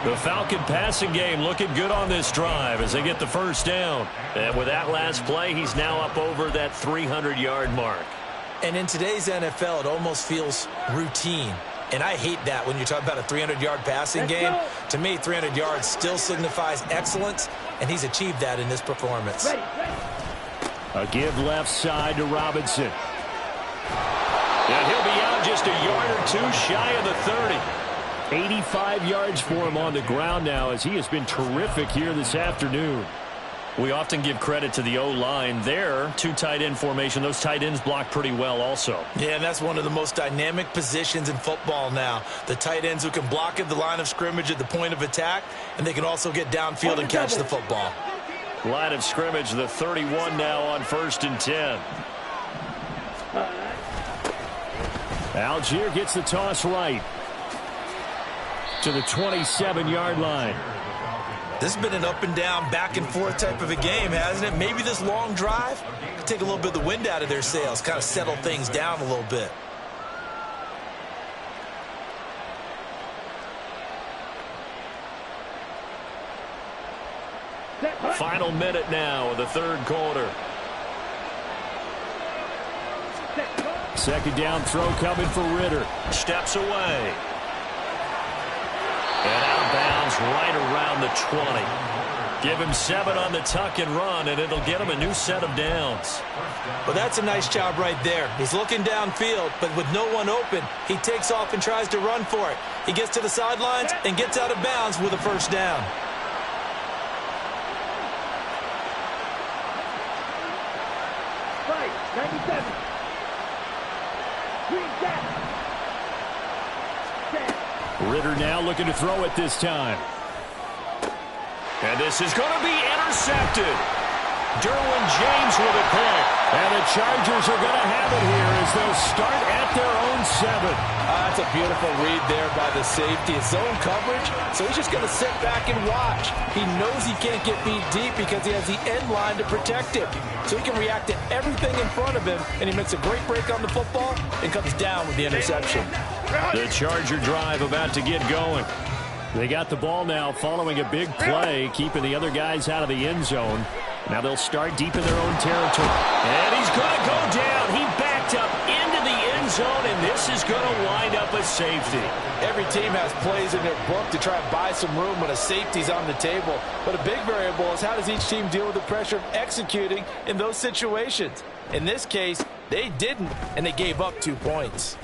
Speaker 1: The Falcon passing game looking good on this drive as they get the first down. And with that last play, he's now up over that 300-yard mark.
Speaker 3: And in today's NFL, it almost feels routine. And I hate that when you're talking about a 300-yard passing game. To me, 300 yards still signifies excellence, and he's achieved that in this performance.
Speaker 1: A give left side to Robinson. And he'll be out just a yard or two shy of the 30. 85 yards for him on the ground now as he has been terrific here this afternoon. We often give credit to the O-line there. 2 tight end formation. Those tight ends block pretty well also.
Speaker 3: Yeah, and that's one of the most dynamic positions in football now. The tight ends who can block at the line of scrimmage at the point of attack, and they can also get downfield and catch the football.
Speaker 1: Line of scrimmage, the 31 now on 1st and 10. Algier gets the toss right to the 27-yard line.
Speaker 3: This has been an up and down, back and forth type of a game, hasn't it? Maybe this long drive could take a little bit of the wind out of their sails, kind of settle things down a little bit.
Speaker 1: Final minute now of the third quarter. 2nd down throw coming for Ritter. Steps away. And out of bounds right around the 20. Give him 7 on the tuck and run, and it'll get him a new set of downs.
Speaker 3: Well, that's a nice job right there. He's looking downfield, but with no one open, he takes off and tries to run for it. He gets to the sidelines and gets out of bounds with a first down.
Speaker 2: Right, 97.
Speaker 1: Ritter now looking to throw it this time. And this is going to be intercepted. Derwin James with a pick. And the Chargers are going to have it here as they'll start at their own 7.
Speaker 3: That's a beautiful read there by the safety. It's zone coverage, so he's just going to sit back and watch. He knows he can't get beat deep because he has the end line to protect him. So he can react to everything in front of him, and he makes a great break on the football and comes down with the interception.
Speaker 1: The Charger drive about to get going. They got the ball now following a big play, keeping the other guys out of the end zone. Now they'll start deep in their own territory. And he's going to go down. He backed up into the end zone, and this is going to wind up a safety.
Speaker 3: Every team has plays in their book to try and buy some room when a safety's on the table. But a big variable is how does each team deal with the pressure of executing in those situations. In this case, they didn't, and they gave up 2 points.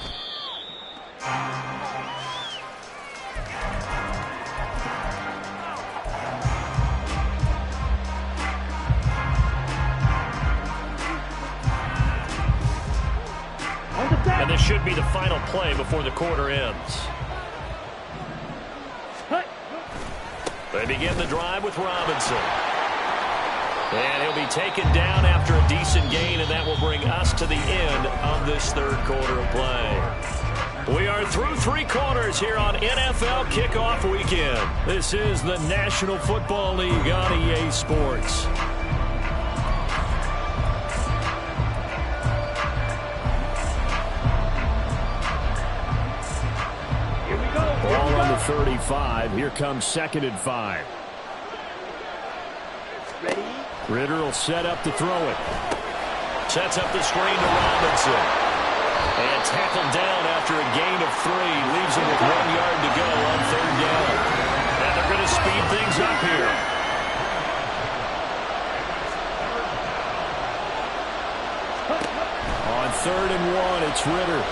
Speaker 1: And this should be the final play before the quarter ends. They begin the drive with Robinson. And he'll be taken down after a decent gain, and that will bring us to the end of this third quarter of play. We are through 3 quarters here on NFL Kickoff Weekend. This is the National Football League on EA Sports. Ball on the 35. Here comes 2nd and 5.
Speaker 2: Ready?
Speaker 1: Ritter will set up to throw it. Sets up the screen to Robinson. And tackled down after a gain of 3. Leaves him with 1 yard to go on 3rd down. And they're going to speed things up here. On 3rd and 1, it's Ritter.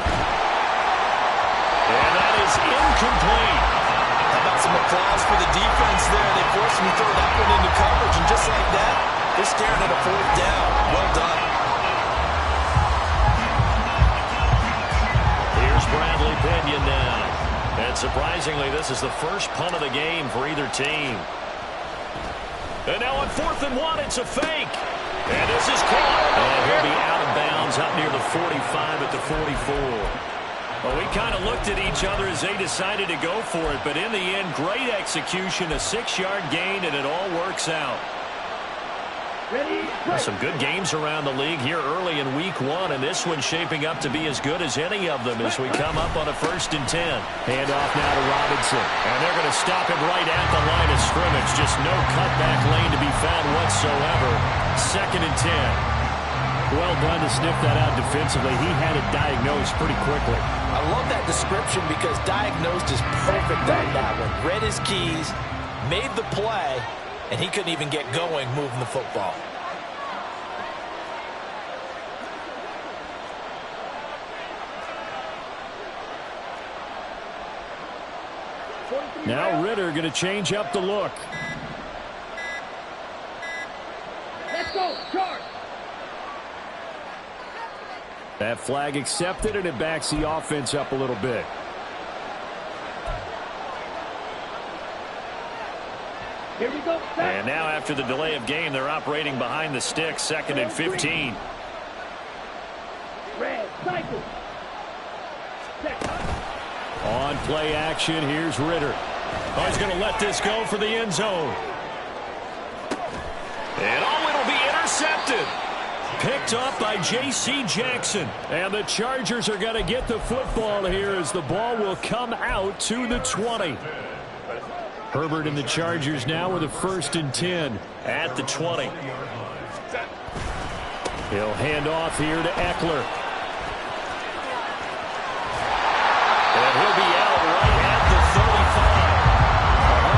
Speaker 1: And that is incomplete.
Speaker 3: How about some applause for the defense there? They forced him to throw that one into coverage, and just like that, they're staring at a 4th down. Well done.
Speaker 1: Here's Bradley Pinion now. And surprisingly, this is the first punt of the game for either team. And now on 4th and 1, it's a fake. And this is caught. And he'll be out of bounds up near the 45 at the 44. Well, we kind of looked at each other as they decided to go for it, but in the end, great execution, a 6-yard gain, and it all works out.
Speaker 2: Ready?
Speaker 1: Some good games around the league here early in week 1, and this one's shaping up to be as good as any of them as we come up on a 1st and 10. Handoff now to Robinson, and they're going to stop him right at the line of scrimmage. Just no cutback lane to be found whatsoever. 2nd and 10. Well done to sniff that out defensively. He had it diagnosed pretty quickly.
Speaker 3: I love that description because diagnosed is perfect on that one. Read his keys, made the play, and he couldn't even get going moving the football.
Speaker 1: Now Ritter going to change up the look.
Speaker 2: Let's go, charge!
Speaker 1: That flag accepted, and it backs the offense up a little bit.
Speaker 2: Here we go.
Speaker 1: And now after the delay of game, they're operating behind the sticks, 2nd and 15.
Speaker 2: Red, cycle.
Speaker 1: On play action, here's Ritter. Oh, he's going to let this go for the end zone. And oh, it'll be intercepted. Picked up by J.C. Jackson. And the Chargers are going to get the football here as the ball will come out to the 20. Herbert and the Chargers now with a 1st and 10 at the 20. He'll hand off here to Eckler. And he'll be out right at the 35.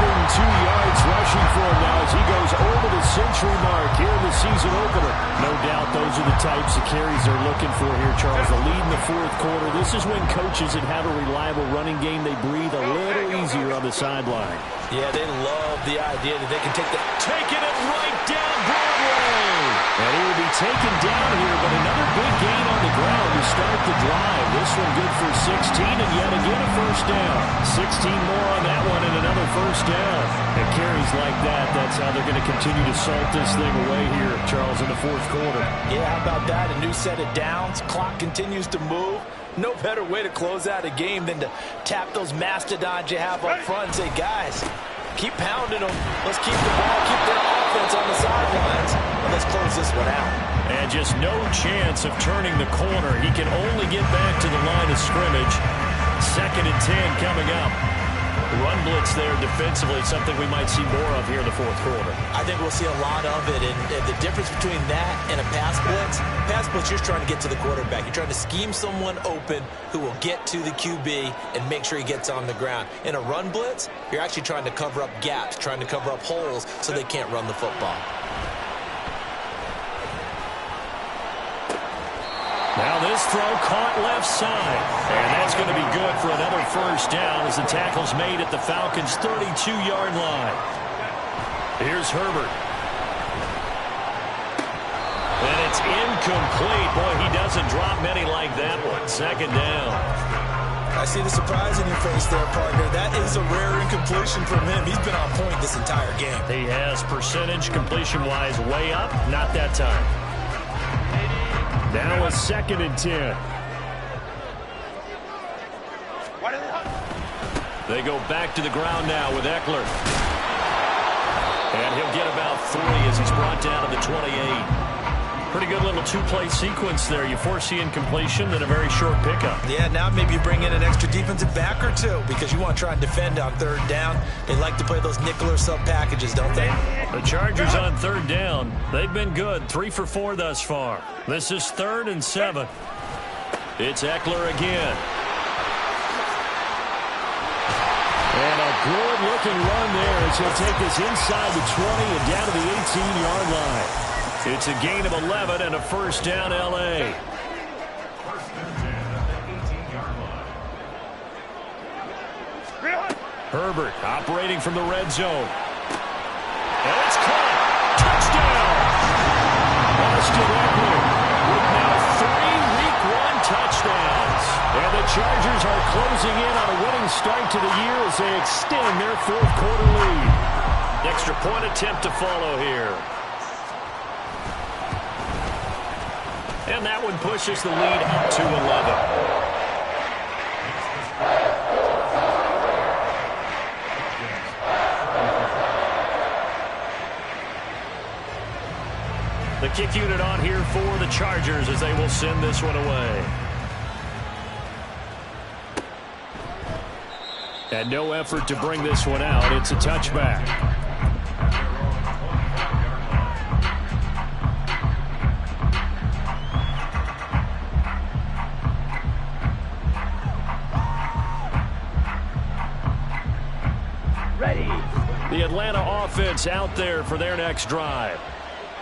Speaker 1: 102 yards rushing for him now as he goes over the century mark here in the season opener. No doubt those are the types of carries they're looking for here, Charles. The lead in the 4th quarter. This is when coaches that have a reliable running game, they breathe a little easier on the sideline.
Speaker 3: Yeah, they love the idea that they can taking it right down Broadway.
Speaker 1: And he will be taken down here, but another big gain on the ground to start the drive. This one good for 16, and yet again a 1st down. 16 more on that one, and another 1st down. And carries like that, that's how they're going to continue to salt this thing away here, Charles, in the 4th quarter.
Speaker 3: Yeah, how about that? A new set of downs. Clock continues to move. No better way to close out a game than to tap those mastodons you have up front and say, guys, keep pounding them. Let's keep the ball, keep their offense on the sidelines, and let's close this one out.
Speaker 1: And just no chance of turning the corner. He can only get back to the line of scrimmage. 2nd and 10 coming up. Run blitz there defensively, something we might see more of here in the fourth quarter.
Speaker 3: I think we'll see a lot of it, and the difference between that and a pass blitz, you're trying to get to the quarterback. You're trying to scheme someone open who will get to the QB and make sure he gets on the ground. In a run blitz, you're actually trying to cover up gaps, trying to cover up holes so they can't run the football.
Speaker 1: Now this throw caught left side. And that's going to be good for another first down as the tackle's made at the Falcons' 32-yard line. Here's Herbert. And it's incomplete. Boy, he doesn't drop many like that one. Second down.
Speaker 3: I see the surprise in your face there, partner. That is a rare incompletion from him. He's been on point this entire game.
Speaker 1: He has percentage completion-wise way up. Not that time. Now a 2nd and 10. They go back to the ground now with Eckler. And he'll get about 3 as he's brought down to the 28. Pretty good little two-play sequence there. You foresee incompletion, then a very short pickup.
Speaker 3: Yeah, now maybe you bring in an extra defensive back or two because you want to try and defend on 3rd down. They like to play those nickel or sub packages, don't they?
Speaker 1: The Chargers on 3rd down. They've been good. 3 for 4 thus far. This is 3rd and 7. It's Eckler again. And a good-looking run there as he'll take this inside the 20 and down to the 18-yard line. It's a gain of 11 and a first down, L.A. Herbert operating from the red zone. And it's caught. Touchdown! Austin Eckler with now 3 Week 1 touchdowns. And the Chargers are closing in on a winning start to the year as they extend their fourth quarter lead. Extra point attempt to follow here. And that one pushes the lead up to 11. The kick unit on here for the Chargers as they will send this one away. And no effort to bring this one out. It's a touchback. The Atlanta offense out there for their next drive.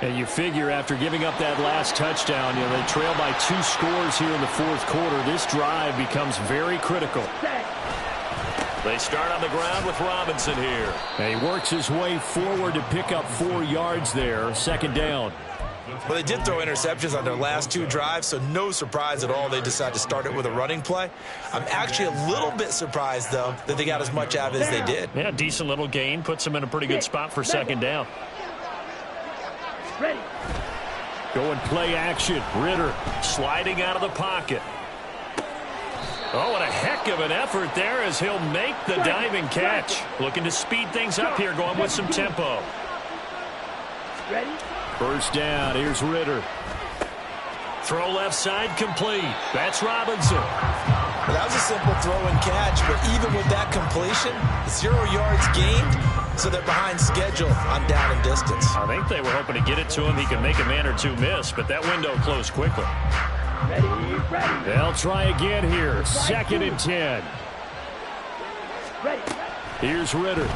Speaker 1: And you figure after giving up that last touchdown, they trail by 2 scores here in the fourth quarter. This drive becomes very critical. They start on the ground with Robinson here. And he works his way forward to pick up 4 yards there. 2nd down.
Speaker 3: Well, they did throw interceptions on their last 2 drives, so no surprise at all they decided to start it with a running play. I'm actually a little bit surprised, though, that they got as much out of it as they did.
Speaker 1: Yeah, decent little gain. Puts them in a pretty good spot for 2nd down. Going play action. Ritter sliding out of the pocket. Oh, what a heck of an effort there as he'll make the diving catch. Looking to speed things up here, going with some tempo. First down, here's Ritter. Throw left side complete. That's Robinson.
Speaker 3: Well, that was a simple throw and catch, but even with that completion, 0 yards gained, so they're behind schedule on down and distance.
Speaker 1: I think they were hoping to get it to him. He could make a man or 2 miss, but that window closed quickly. They'll try again here. 2nd and 10. Here's Ritter.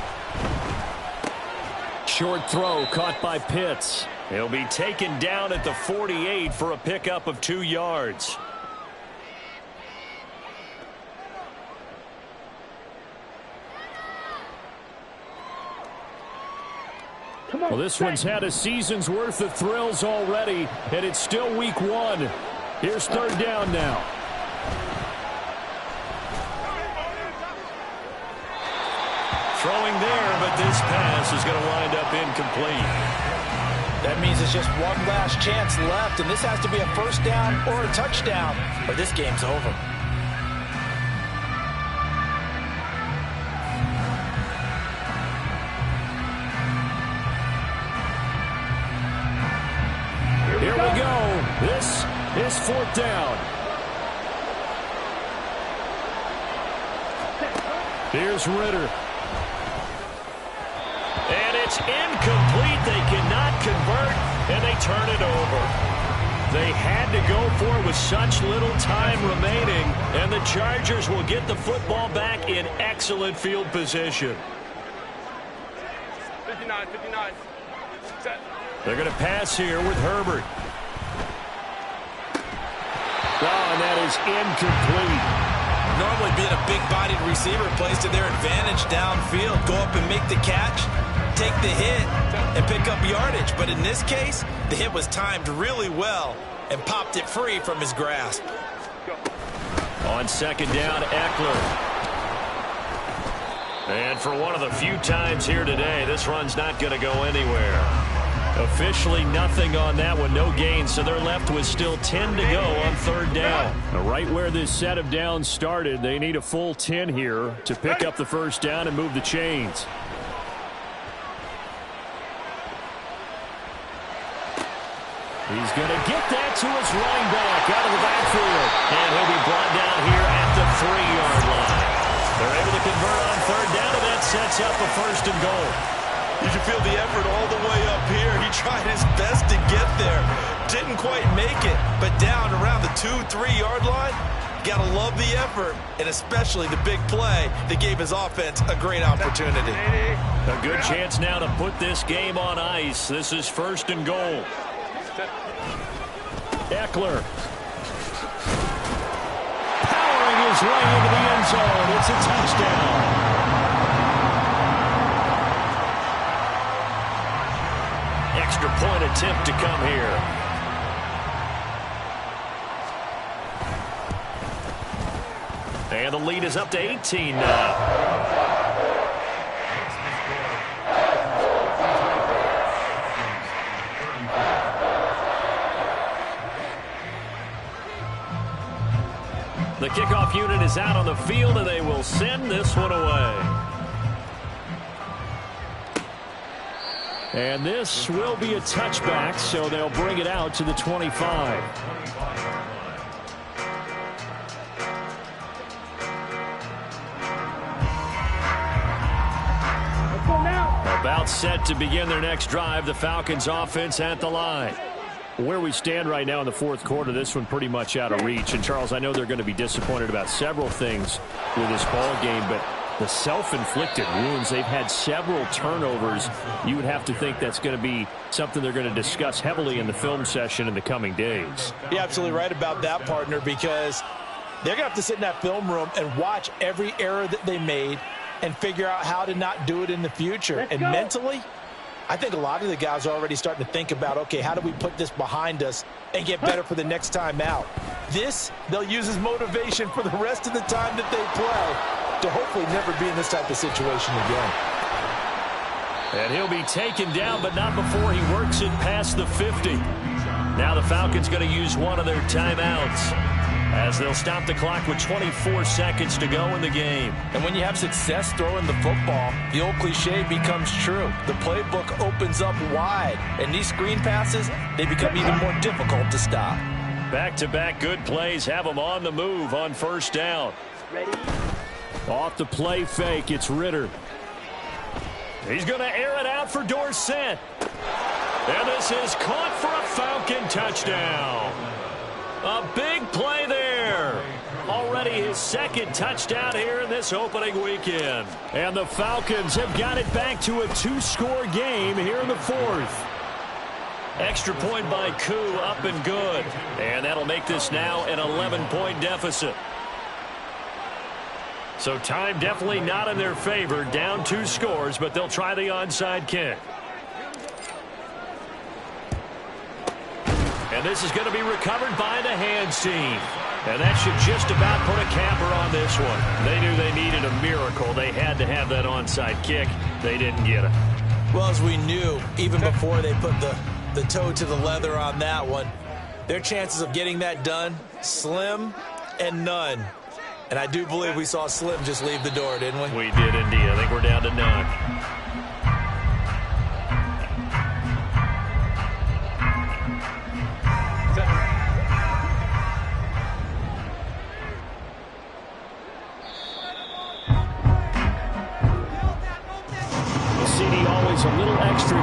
Speaker 1: Short throw caught by Pitts. He'll be taken down at the 48 for a pickup of 2 yards. Well, this one's had a season's worth of thrills already, and it's still week 1. Here's 3rd down now. Throwing there, but this pass is going to wind up incomplete.
Speaker 3: That means it's just one last chance left, and this has to be a first down or a touchdown, or this game's over.
Speaker 1: Here we go. This is 4th down. Here's Ritter. It's incomplete. They cannot convert, and they turn it over. They had to go for it with such little time remaining, and the Chargers will get the football back in excellent field position.
Speaker 2: 59. Set.
Speaker 1: They're going to pass here with Herbert. Oh, and that is incomplete.
Speaker 3: Normally being a big-bodied receiver plays to their advantage downfield. Go up and make the catch, take the hit, and pick up yardage. But in this case, the hit was timed really well and popped it free from his grasp.
Speaker 1: On second down, Eckler. And for one of the few times here today, this run's not going to go anywhere. Officially nothing on that one, no gain, so they're left with still 10 to go on third down.
Speaker 4: Right where this set of downs started, they need a full 10 here to pick up the first down and move the chains.
Speaker 1: He's going to get that to his running back out of the backfield. And he'll be brought down here at the 3-yard line. They're able to convert on third down, and that sets up a first and goal.
Speaker 3: You can feel the effort all the way up here. He tried his best to get there. Didn't quite make it, but down around the 2-3-yard line, got to love the effort, and especially the big play that gave his offense a great opportunity.
Speaker 1: A good chance now to put this game on ice. This is first and goal. Eckler. Powering his way into the end zone. It's a touchdown. Extra point attempt to come here. And the lead is up to 18 now. The kickoff unit is out on the field, and they will send this one away.
Speaker 4: And this will be a touchback, so they'll bring it out to the 25.
Speaker 1: About set to begin their next drive, the Falcons offense at the line.
Speaker 4: Where we stand right now in the fourth quarter, this one pretty much out of reach. And, Charles, I know they're going to be disappointed about several things with this ball game, but the self-inflicted wounds, they've had several turnovers. You would have to think that's going to be something they're going to discuss heavily in the film session in the coming days.
Speaker 3: You're absolutely right about that, partner, because they're going to have to sit in that film room and watch every error that they made and figure out how to not do it in the future. And mentally, I think a lot of the guys are already starting to think about, okay, how do we put this behind us and get better for the next time out? This, they'll use as motivation for the rest of the time that they play to hopefully never be in this type of situation again.
Speaker 1: And he'll be taken down, but not before he works it past the 50. Now the Falcons going to use one of their timeouts as they'll stop the clock with 24 seconds to go in the game.
Speaker 3: And when you have success throwing the football, the old cliche becomes true. The playbook opens up wide, and these screen passes, they become even more difficult to stop.
Speaker 1: Back-to-back good plays have them on the move on first down.
Speaker 2: Ready?
Speaker 4: Off the play fake, it's Ritter.
Speaker 1: He's going to air it out for Dorsett. And this is caught for a Falcon touchdown. A big play there. Already his second touchdown here in this opening weekend.
Speaker 4: And the Falcons have got it back to a 2-score game here in the fourth.
Speaker 1: Extra point by Koo, up and good. And that'll make this now an 11-point deficit. So time definitely not in their favor. Down 2 scores, but they'll try the onside kick. And this is going to be recovered by the hands team. And that should just about put a capper on this one. They knew they needed a miracle. They had to have that onside kick. They didn't get it.
Speaker 3: Well, as we knew, even before they put the toe to the leather on that one, their chances of getting that done, slim and none. And I do believe we saw Slim just leave the door, didn't we?
Speaker 1: We did indeed. I think we're down to none.